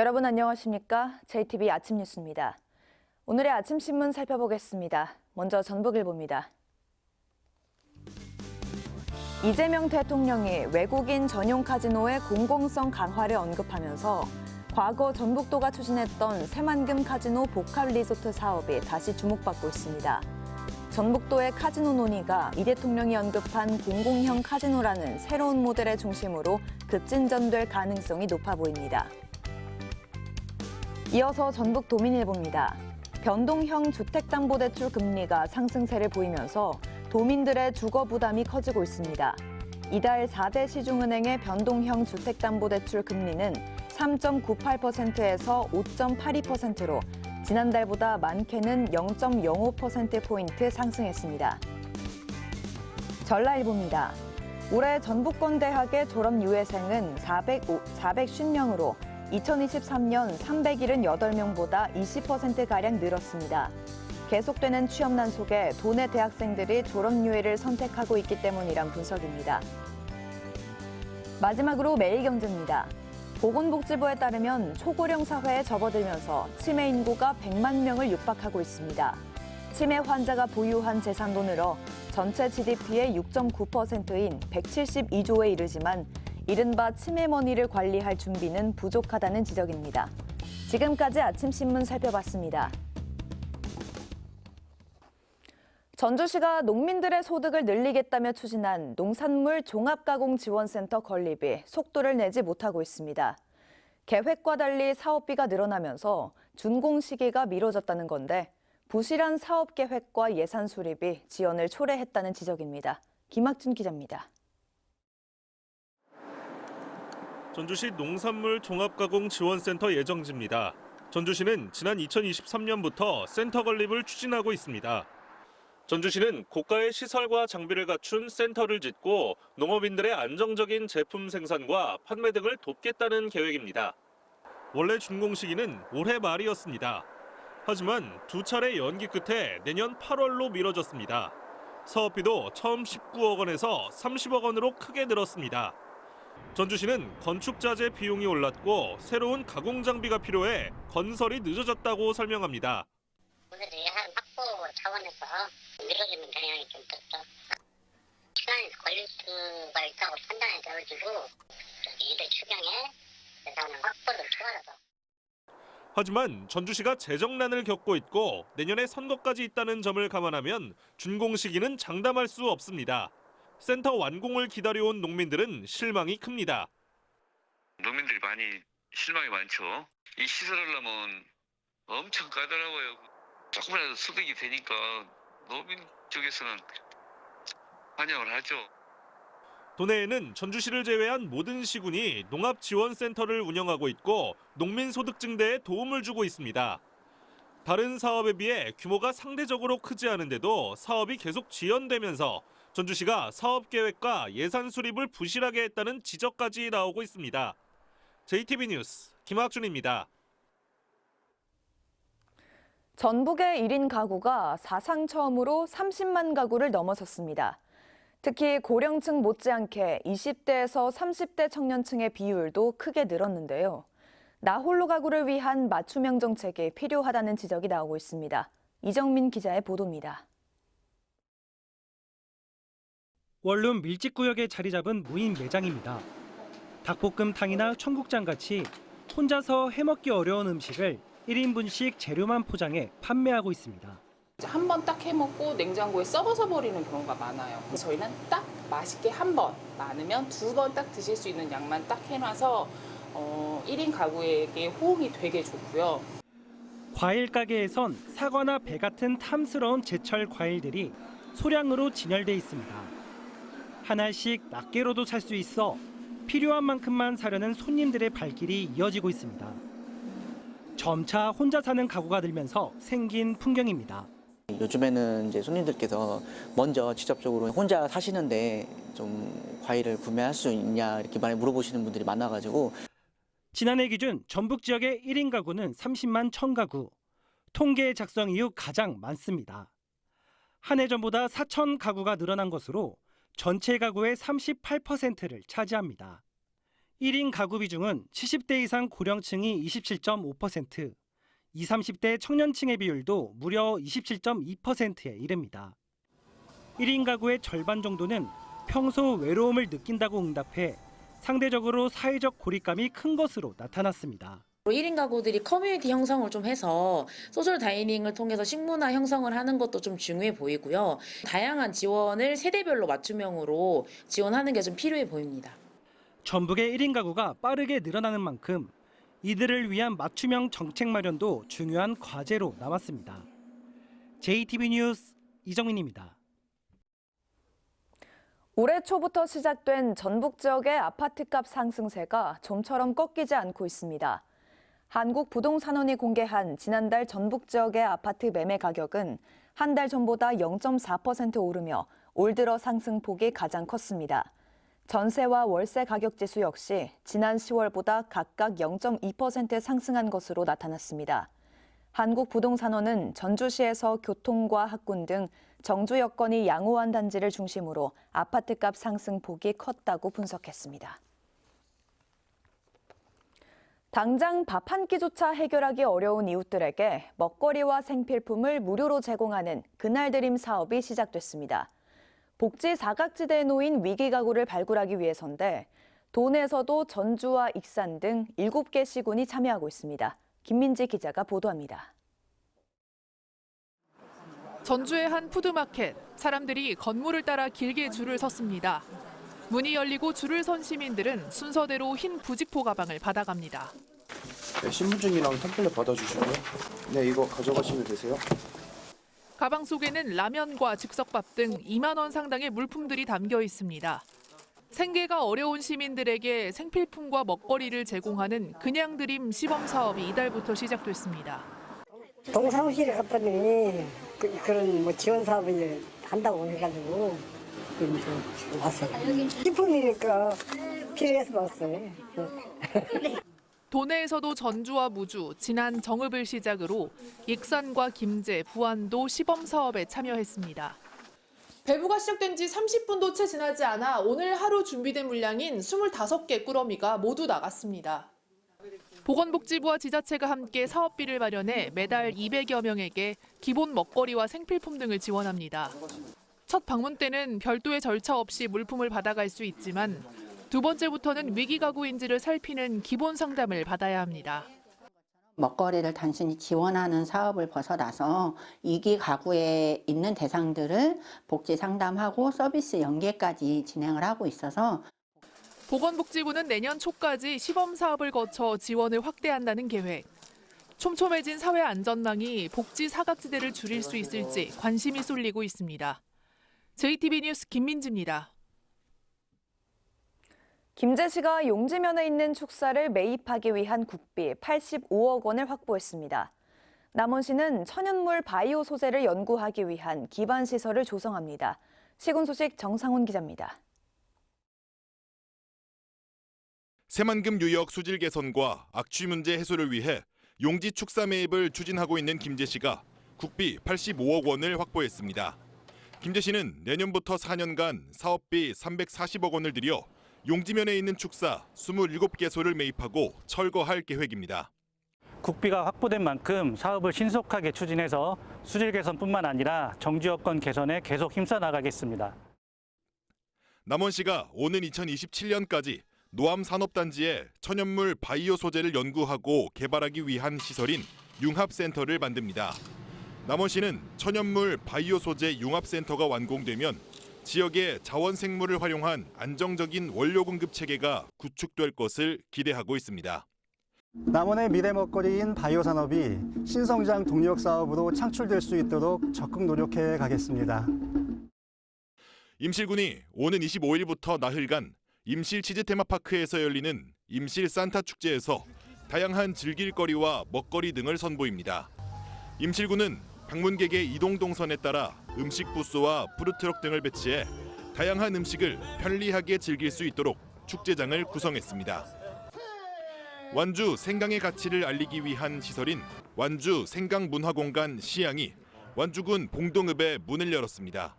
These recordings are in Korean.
여러분 안녕하십니까? JTB 아침 뉴스입니다. 오늘의 아침 신문 살펴보겠습니다. 먼저 전북일보입니다. 이재명 대통령이 외국인 전용 카지노의 공공성 강화를 언급하면서 과거 전북도가 추진했던 새만금 카지노 복합 리조트 사업이 다시 주목받고 있습니다. 전북도의 카지노 논의가 이 대통령이 언급한 공공형 카지노라는 새로운 모델의 중심으로 급진전될 가능성이 높아 보입니다. 이어서 전북도민일보입니다. 변동형 주택담보대출 금리가 상승세를 보이면서 도민들의 주거 부담이 커지고 있습니다. 이달 4대 시중은행의 변동형 주택담보대출 금리는 3.98%에서 5.82%로 지난달보다 많게는 0.05%포인트 상승했습니다. 전라일보입니다. 올해 전북권대학의 졸업 유예생은 450명으로 2023년 378명보다 20%가량 늘었습니다. 계속되는 취업난 속에 도내 대학생들이 졸업유예를 선택하고 있기 때문이란 분석입니다. 마지막으로 매일경제입니다. 보건복지부에 따르면 초고령 사회에 접어들면서 치매 인구가 100만 명을 육박하고 있습니다. 치매 환자가 보유한 재산도 늘어 전체 GDP의 6.9%인 172조에 이르지만 이른바 치매머니를 관리할 준비는 부족하다는 지적입니다. 지금까지 아침 신문 살펴봤습니다. 전주시가 농민들의 소득을 늘리겠다며 추진한 농산물 종합가공지원센터 건립이 속도를 내지 못하고 있습니다. 계획과 달리 사업비가 늘어나면서 준공 시기가 미뤄졌다는 건데 부실한 사업 계획과 예산 수립이 지연을 초래했다는 지적입니다. 김학준 기자입니다. 전주시 농산물 종합가공지원센터 예정지입니다. 전주시는 지난 2023년부터 센터 건립을 추진하고 있습니다. 전주시는 고가의 시설과 장비를 갖춘 센터를 짓고 농업인들의 안정적인 제품 생산과 판매 등을 돕겠다는 계획입니다. 원래 준공 시기는 올해 말이었습니다. 하지만 두 차례 연기 끝에 내년 8월로 미뤄졌습니다. 사업비도 처음 19억 원에서 30억 원으로 크게 늘었습니다. 전주시는 건축자재 비용이 올랐고 새로운 가공 장비가 필요해 건설이 늦어졌다고 설명합니다. 그래서 예산 확보 차원에서 미뤄지는 경향이 좀 컸죠. 시간이 걸릴 수가 있다고 판단이 되어지고 이들 추경에 예산 확보를 추가해서. 하지만 전주시가 재정난을 겪고 있고 내년에 선거까지 있다는 점을 감안하면 준공 시기는 장담할 수 없습니다. 센터 완공을 기다려온 농민들은 실망이 큽니다. 농민들이 많이 실망이 많죠. 이 시설을 하려면 엄청 까다로워요. 조금이라도 소득이 되니까 농민 쪽에서는 환영을 하죠. 도내에는 전주시를 제외한 모든 시군이 농업지원센터를 운영하고 있고 농민 소득 증대에 도움을 주고 있습니다. 다른 사업에 비해 규모가 상대적으로 크지 않은데도 사업이 계속 지연되면서 전주시가 사업 계획과 예산 수립을 부실하게 했다는 지적까지 나오고 있습니다. JTB 뉴스 김학준입니다. 전북의 1인 가구가 사상 처음으로 30만 가구를 넘어섰습니다. 특히 고령층 못지않게 20대에서 30대 청년층의 비율도 크게 늘었는데요. 나홀로 가구를 위한 맞춤형 정책이 필요하다는 지적이 나오고 있습니다. 이정민 기자의 보도입니다. 원룸 밀집구역에 자리 잡은 무인 매장입니다. 닭볶음탕이나 청국장같이 혼자서 해먹기 어려운 음식을 1인분씩 재료만 포장해 판매하고 있습니다. 한 번 딱 해먹고 냉장고에 썩어서 버리는 경우가 많아요. 저희는 딱 맛있게 한 번, 많으면 2번 딱 드실 수 있는 양만 딱 해놔서 1인 가구에게 호응이 되게 좋고요. 과일 가게에선 사과나 배 같은 탐스러운 제철 과일들이 소량으로 진열돼 있습니다. 하나씩 낱개로도 살 수 있어 필요한 만큼만 사려는 손님들의 발길이 이어지고 있습니다. 점차 혼자 사는 가구가 늘면서 생긴 풍경입니다. 요즘에는 이제 손님들께서 먼저 직접적으로 혼자 사시는데 좀 과일을 구매할 수 있냐 이렇게 많이 물어보시는 분들이 많아가지고 지난해 기준 전북 지역의 1인 가구는 30만 1000가구, 통계 작성 이후 가장 많습니다. 한 해 전보다 4천 가구가 늘어난 것으로 전체 가구의 38%를 차지합니다. 1인 가구 비중은 70대 이상 고령층이 27.5%, 20, 30대 청년층의 비율도 무려 27.2%에 이릅니다. 1인 가구의 절반 정도는 평소 외로움을 느낀다고 응답해 상대적으로 사회적 고립감이 큰 것으로 나타났습니다. 1인 가구들이 커뮤니티 형성을 좀 해서 소셜 다이닝을 통해서 식문화 형성을 하는 것도 좀 중요해 보이고요. 다양한 지원을 세대별로 맞춤형으로 지원하는 게 좀 필요해 보입니다. 전북의 1인 가구가 빠르게 늘어나는 만큼 이들을 위한 맞춤형 정책 마련도 중요한 과제로 남았습니다. JTB 뉴스 이정민입니다. 올해 초부터 시작된 전북 지역의 아파트값 상승세가 좀처럼 꺾이지 않고 있습니다. 한국부동산원이 공개한 지난달 전북 지역의 아파트 매매 가격은 한 달 전보다 0.4% 오르며 올 들어 상승폭이 가장 컸습니다. 전세와 월세 가격 지수 역시 지난 10월보다 각각 0.2% 상승한 것으로 나타났습니다. 한국부동산원은 전주시에서 교통과 학군 등 정주 여건이 양호한 단지를 중심으로 아파트값 상승폭이 컸다고 분석했습니다. 당장 밥 한 끼조차 해결하기 어려운 이웃들에게 먹거리와 생필품을 무료로 제공하는 그날드림 사업이 시작됐습니다. 복지 사각지대에 놓인 위기 가구를 발굴하기 위해서인데 도내에서도 전주와 익산 등 7개 시군이 참여하고 있습니다. 김민지 기자가 보도합니다. 전주의 한 푸드마켓, 사람들이 건물을 따라 길게 줄을 섰습니다. 문이 열리고 줄을 선 시민들은 순서대로 흰 부직포 가방을 받아갑니다. 네, 신분증이랑 템플릿 받아주시고요. 네, 이거 가져가시면 되세요. 가방 속에는 라면과 즉석밥 등 2만 원 상당의 물품들이 담겨 있습니다. 생계가 어려운 시민들에게 생필품과 먹거리를 제공하는 그냥드림 시범 사업이 이달부터 시작됐습니다. 동사무실에 갔더니 그런 뭐 지원 사업을 한다고 해가지고 좀 왔어요. 식품이니까 필요해서 왔어요. 도내에서도 전주와 무주, 진안, 정읍을 시작으로 익산과 김제, 부안도 시범 사업에 참여했습니다. 배부가 시작된 지 30분도 채 지나지 않아 오늘 하루 준비된 물량인 25개 꾸러미가 모두 나갔습니다. 보건복지부와 지자체가 함께 사업비를 마련해 매달 200여 명에게 기본 먹거리와 생필품 등을 지원합니다. 첫 방문 때는 별도의 절차 없이 물품을 받아갈 수 있지만 두 번째부터는 위기 가구인지를 살피는 기본 상담을 받아야 합니다. 먹거리를 단순히 지원하는 사업을 벗어나서 위기 가구에 있는 대상들을 복지 상담하고 서비스 연계까지 진행을 하고 있어서 보건복지부는 내년 초까지 시범 사업을 거쳐 지원을 확대한다는 계획. 촘촘해진 사회 안전망이 복지 사각지대를 줄일 수 있을지 관심이 쏠리고 있습니다. JTB 뉴스 김민지입니다. 김제시가 용지면에 있는 축사를 매입하기 위한 국비 85억 원을 확보했습니다. 남원시는 천연물 바이오 소재를 연구하기 위한 기반 시설을 조성합니다. 시군 소식 정상훈 기자입니다. 새만금 유역 수질 개선과 악취 문제 해소를 위해 용지 축사 매입을 추진하고 있는 김제시가 국비 85억 원을 확보했습니다. 김제시는 내년부터 4년간 사업비 340억 원을 들여 용지면에 있는 축사 27개소를 매입하고 철거할 계획입니다. 국비가 확보된 만큼 사업을 신속하게 추진해서 수질 개선뿐만 아니라 정주 여건 개선에 계속 힘써 나가겠습니다. 남원시가 오는 2027년까지 노암 산업단지에 천연물 바이오 소재를 연구하고 개발하기 위한 시설인 융합센터를 만듭니다. 남원시는 천연물 바이오 소재 융합센터가 완공되면 지역의 자원 생물을 활용한 안정적인 원료 공급 체계가 구축될 것을 기대하고 있습니다. 남원의 미래 먹거리인 바이오 산업이 신성장 동력 사업으로 창출될 수 있도록 적극 노력해 가겠습니다. 임실군이 오는 25일부터 나흘간 임실 치즈 테마파크에서 열리는 임실 산타 축제에서 다양한 즐길거리와 먹거리 등을 선보입니다. 임실군은 방문객의 이동 동선에 따라 음식 부스와 푸드트럭 등을 배치해 다양한 음식을 편리하게 즐길 수 있도록 축제장을 구성했습니다. 완주 생강의 가치를 알리기 위한 시설인 완주 생강문화공간 시향이 완주군 봉동읍에 문을 열었습니다.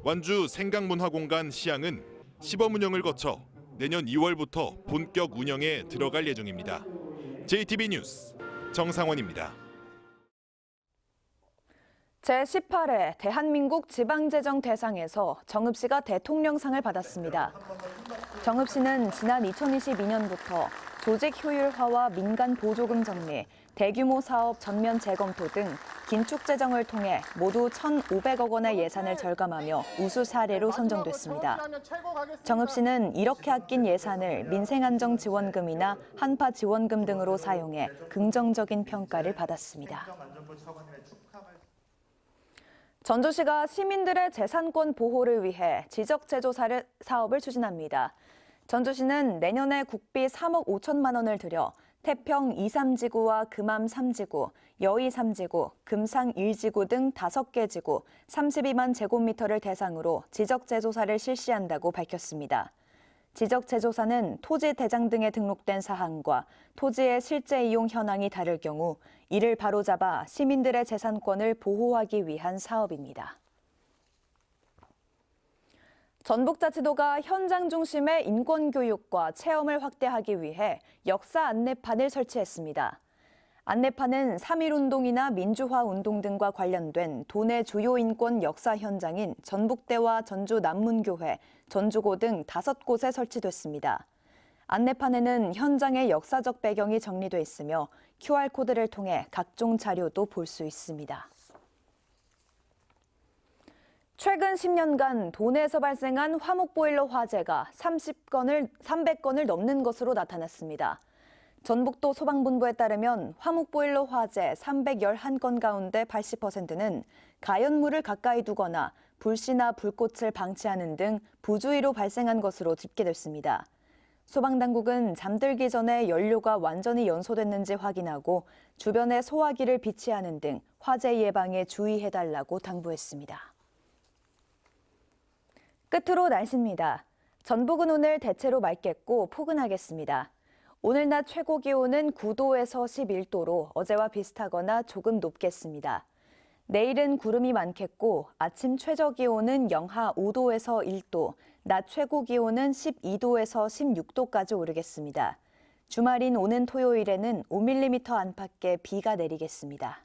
완주 생강문화공간 시향은 시범 운영을 거쳐 내년 2월부터 본격 운영에 들어갈 예정입니다. JTB 뉴스 정상원입니다. 제18회 대한민국 지방재정대상에서 정읍 씨가 대통령상을 받았습니다. 정읍 씨는 지난 2022년부터 조직 효율화와 민간 보조금 정리, 대규모 사업 전면 재검토 등 긴축 재정을 통해 모두 1,500억 원의 예산을 절감하며 우수 사례로 선정됐습니다. 정읍 씨는 이렇게 아낀 예산을 민생안정지원금이나 한파지원금 등으로 사용해 긍정적인 평가를 받았습니다. 전주시가 시민들의 재산권 보호를 위해 지적재조 사업을 추진합니다. 전주시는 내년에 국비 3억 5천만 원을 들여 태평 2, 3지구와 금암 3지구, 여의 3지구, 금상 1지구 등 5개 지구 32만 제곱미터를 대상으로 지적재조사를 실시한다고 밝혔습니다. 지적재조사는 토지 대장 등에 등록된 사항과 토지의 실제 이용 현황이 다를 경우 이를 바로잡아 시민들의 재산권을 보호하기 위한 사업입니다. 전북자치도가 현장 중심의 인권교육과 체험을 확대하기 위해 역사 안내판을 설치했습니다. 안내판은 3.1운동이나 민주화운동 등과 관련된 도내 주요 인권 역사 현장인 전북대와 전주남문교회, 전주고 등 5곳에 설치됐습니다. 안내판에는 현장의 역사적 배경이 정리돼 있으며 QR코드를 통해 각종 자료도 볼 수 있습니다. 최근 10년간 도내에서 발생한 화목보일러 화재가 300건을 넘는 것으로 나타났습니다. 전북도 소방본부에 따르면 화목보일러 화재 311건 가운데 80%는 가연물을 가까이 두거나 불씨나 불꽃을 방치하는 등 부주의로 발생한 것으로 집계됐습니다. 소방당국은 잠들기 전에 연료가 완전히 연소됐는지 확인하고 주변에 소화기를 비치하는 등 화재 예방에 주의해달라고 당부했습니다. 끝으로 날씨입니다. 전북은 오늘 대체로 맑겠고 포근하겠습니다. 오늘 낮 최고 기온은 9도에서 11도로 어제와 비슷하거나 조금 높겠습니다. 내일은 구름이 많겠고 아침 최저 기온은 영하 5도에서 1도, 낮 최고 기온은 12도에서 16도까지 오르겠습니다. 주말인 오는 토요일에는 5mm 안팎의 비가 내리겠습니다.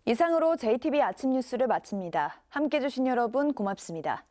이상으로 JTB 아침 뉴스를 마칩니다. 함께해 주신 여러분 고맙습니다.